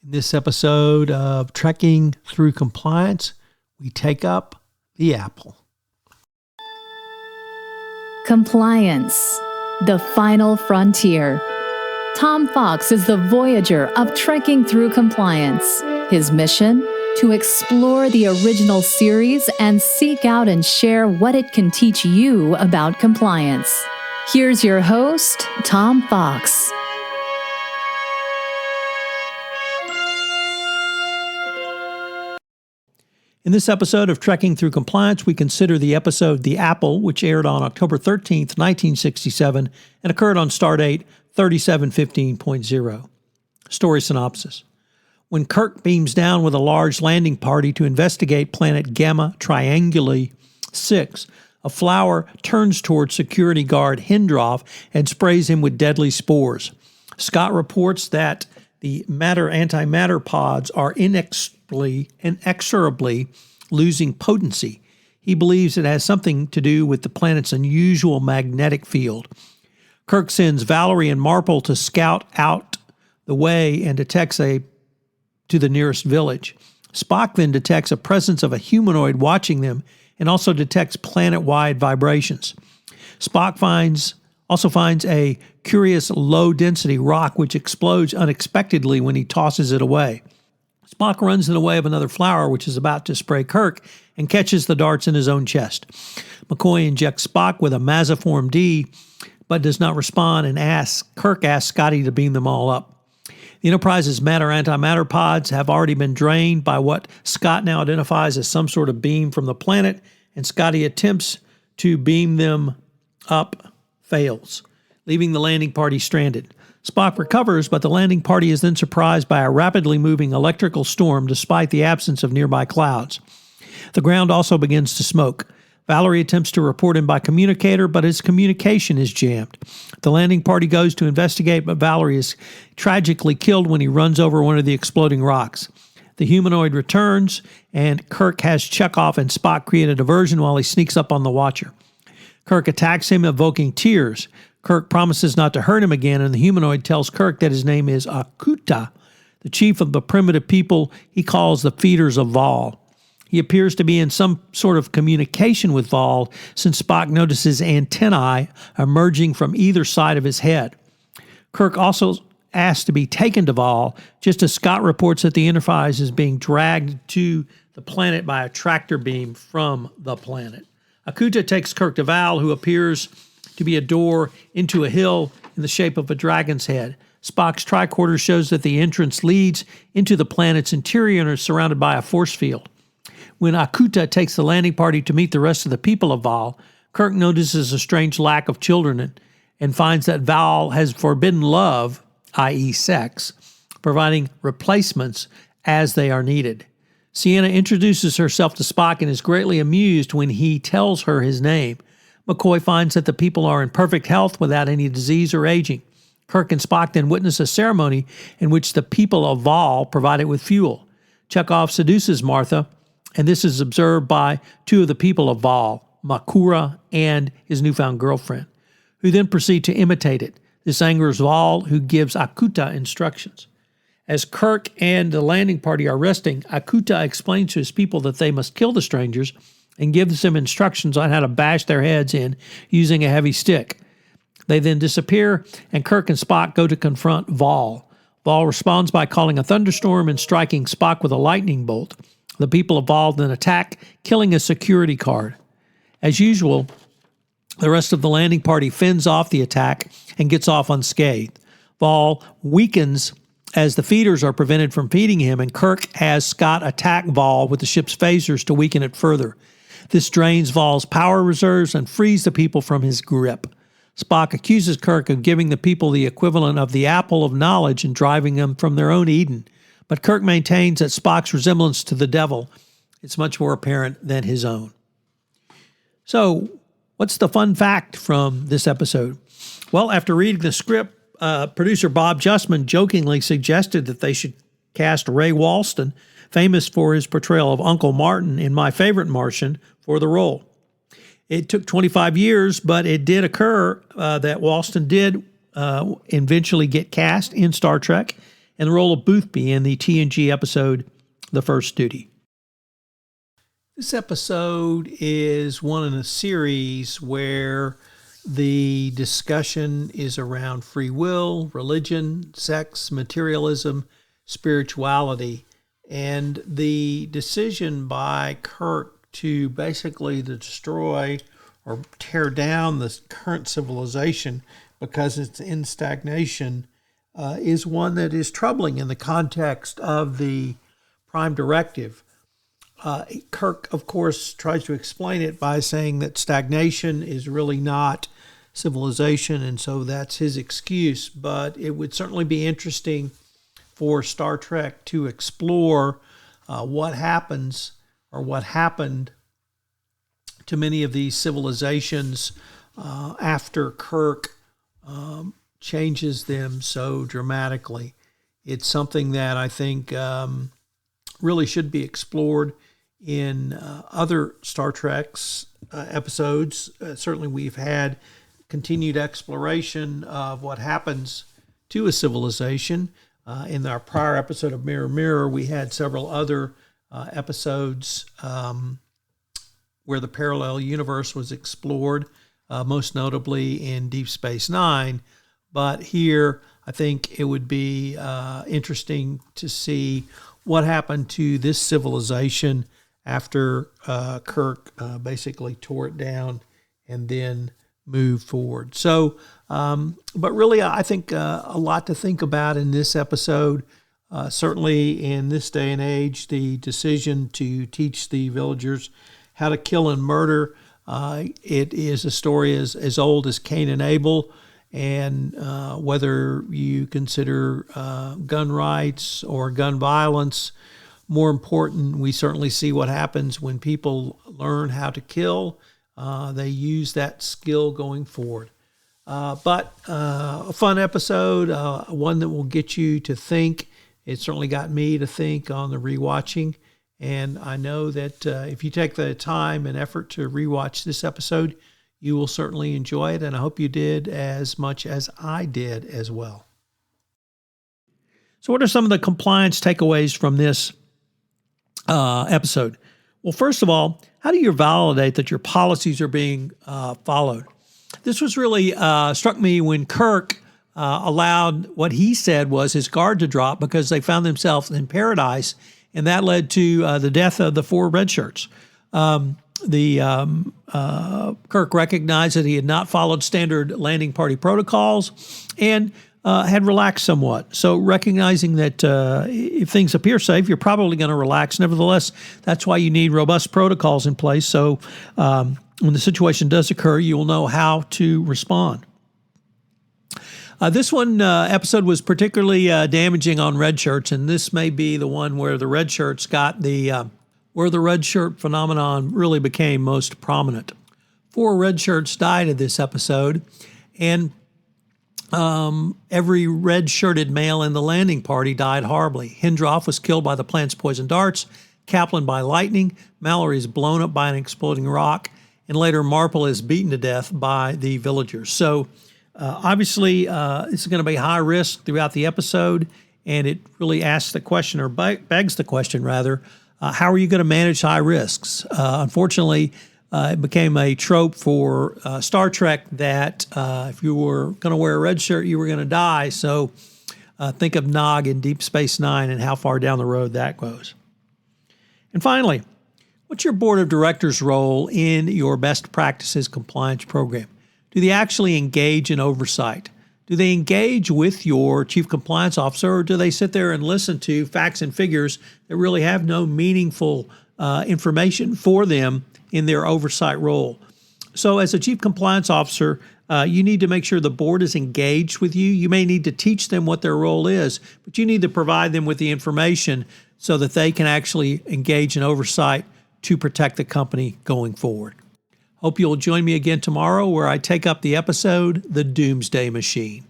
In this episode of Trekking Through Compliance, we take up the apple. Compliance, the final frontier. Tom Fox is the voyager of Trekking Through Compliance. His mission? To explore the original series and seek out and share what it can teach you about compliance. Here's your host, Tom Fox. In this episode of Trekking Through Compliance, we consider the episode The Apple, which aired on October 13th, 1967, and occurred on Stardate 3715.0. Story synopsis. When Kirk beams down with a large landing party to investigate planet Gamma Trianguli 6, a flower turns toward security guard Hendroff and sprays him with deadly spores. Scott reports that the matter-antimatter pods are inexorably losing potency. He believes it has something to do with the planet's unusual magnetic field. Kirk sends Valerie and Marple to scout out the way and detects to the nearest village. Spock then detects a presence of a humanoid watching them and also detects planet-wide vibrations. Spock also finds a curious low-density rock which explodes unexpectedly when he tosses it away. Spock runs in the way of another flower which is about to spray Kirk and catches the darts in his own chest. McCoy injects Spock with a Massiform D, but does not respond, and Kirk asks Scotty to beam them all up. The Enterprise's matter-antimatter pods have already been drained by what Scott now identifies as some sort of beam from the planet, and Scotty attempts to beam them up, fails, leaving the landing party stranded. Spock recovers, but the landing party is then surprised by a rapidly moving electrical storm despite the absence of nearby clouds. The ground also begins to smoke. Valerie attempts to report him by communicator, but his communication is jammed. The landing party goes to investigate, but Valerie is tragically killed when he runs over one of the exploding rocks. The humanoid returns, and Kirk has Chekhov and Spock create a diversion while he sneaks up on the Watcher. Kirk attacks him, evoking tears. Kirk promises not to hurt him again, and the humanoid tells Kirk that his name is Akuta, the chief of the primitive people he calls the Feeders of Vaal. He appears to be in some sort of communication with Vaal, since Spock notices antennae emerging from either side of his head. Kirk also asks to be taken to Vaal, just as Scott reports that the Enterprise is being dragged to the planet by a tractor beam from the planet. Akuta takes Kirk to Vaal, who appears to be a door into a hill in the shape of a dragon's head. Spock's tricorder shows that the entrance leads into the planet's interior and is surrounded by a force field. When Akuta takes the landing party to meet the rest of the people of Vaal, Kirk notices a strange lack of children and finds that Vaal has forbidden love, i.e. sex, providing replacements as they are needed. Sienna introduces herself to Spock and is greatly amused when he tells her his name. McCoy finds that the people are in perfect health without any disease or aging. Kirk and Spock then witness a ceremony in which the people of Vaal provide it with fuel. Chekhov seduces Martha, and this is observed by two of the people of Vaal, Makura and his newfound girlfriend, who then proceed to imitate it. This angers Vaal, who gives Akuta instructions. As Kirk and the landing party are resting, Akuta explains to his people that they must kill the strangers and gives them instructions on how to bash their heads in using a heavy stick. They then disappear, and Kirk and Spock go to confront Vaal. Vaal responds by calling a thunderstorm and striking Spock with a lightning bolt. The people of Vaal then attack, killing a security guard. As usual, the rest of the landing party fends off the attack and gets off unscathed. Vaal weakens as the feeders are prevented from feeding him, and Kirk has Scott attack Vaal with the ship's phasers to weaken it further. This drains Vaal's power reserves and frees the people from his grip. Spock accuses Kirk of giving the people the equivalent of the apple of knowledge and driving them from their own Eden. But Kirk maintains that Spock's resemblance to the devil is much more apparent than his own. So, what's the fun fact from this episode? Well, after reading the script, producer Bob Justman jokingly suggested that they should cast Ray Walston, famous for his portrayal of Uncle Martin in My Favorite Martian, for the role. It took 25 years, but it did occur that Walston did eventually get cast in Star Trek, and the role of Boothby in the TNG episode The First Duty. This episode is one in a series where the discussion is around free will, religion, sex, materialism, spirituality, and the decision by Kirk to basically destroy or tear down the current civilization because it's in stagnation is one that is troubling in the context of the Prime Directive. Kirk, of course, tries to explain it by saying that stagnation is really not civilization, and so that's his excuse. But it would certainly be interesting for Star Trek to explore what happens or what happened to many of these civilizations after Kirk changes them so dramatically. It's something that I think really should be explored in other Star Trek's episodes. Certainly we've had continued exploration of what happens to a civilization. In our prior episode of Mirror Mirror, we had several other episodes where the parallel universe was explored, most notably in Deep Space Nine. But here, I think it would be interesting to see what happened to this civilization after Kirk basically tore it down and then moved forward. So, but really, I think a lot to think about in this episode. Certainly in this day and age, the decision to teach the villagers how to kill and murder, it is a story as old as Cain and Abel. And whether you consider gun rights or gun violence more important, we certainly see what happens when people learn how to kill. They use that skill going forward. But a fun episode, one that will get you to think. It certainly got me to think on the rewatching. And I know that if you take the time and effort to rewatch this episode, you will certainly enjoy it. And I hope you did as much as I did as well. So what are some of the compliance takeaways from this episode? Well, first of all, how do you validate that your policies are being followed? This was really struck me when Kirk allowed what he said was his guard to drop because they found themselves in paradise, and that led to the death of the 4 red shirts. Kirk recognized that he had not followed standard landing party protocols and had relaxed somewhat. So recognizing that if things appear safe, you're probably going to relax. Nevertheless, that's why you need robust protocols in place. So when the situation does occur, you will know how to respond. This one episode was particularly damaging on red shirts, and this may be the one where the red shirts got where the red shirt phenomenon really became most prominent. 4 red shirts died in this episode, and every red-shirted male in the landing party died horribly. Hindroff was killed by the plant's poison darts, Kaplan by lightning, Mallory is blown up by an exploding rock, and later Marple is beaten to death by the villagers. So obviously, this is going to be high risk throughout the episode, and it really asks the question, or begs the question, rather, how are you going to manage high risks? Unfortunately, it became a trope for Star Trek that if you were going to wear a red shirt, you were going to die. So think of Nog in Deep Space Nine and how far down the road that goes. And finally, what's your board of directors' role in your best practices compliance program? Do they actually engage in oversight? Do they engage with your chief compliance officer, or do they sit there and listen to facts and figures that really have no meaningful information for them in their oversight role? So as a chief compliance officer, you need to make sure the board is engaged with you. You may need to teach them what their role is, but you need to provide them with the information so that they can actually engage in oversight to protect the company going forward. Hope you'll join me again tomorrow where I take up the episode, The Doomsday Machine.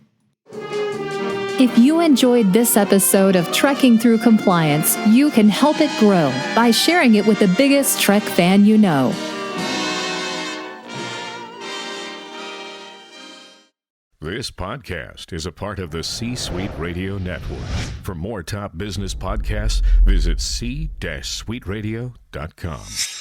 If you enjoyed this episode of Trekking Through Compliance, you can help it grow by sharing it with the biggest Trek fan you know. The This podcast is a part of the C-Suite Radio Network. For more top business podcasts, visit c-suiteradio.com.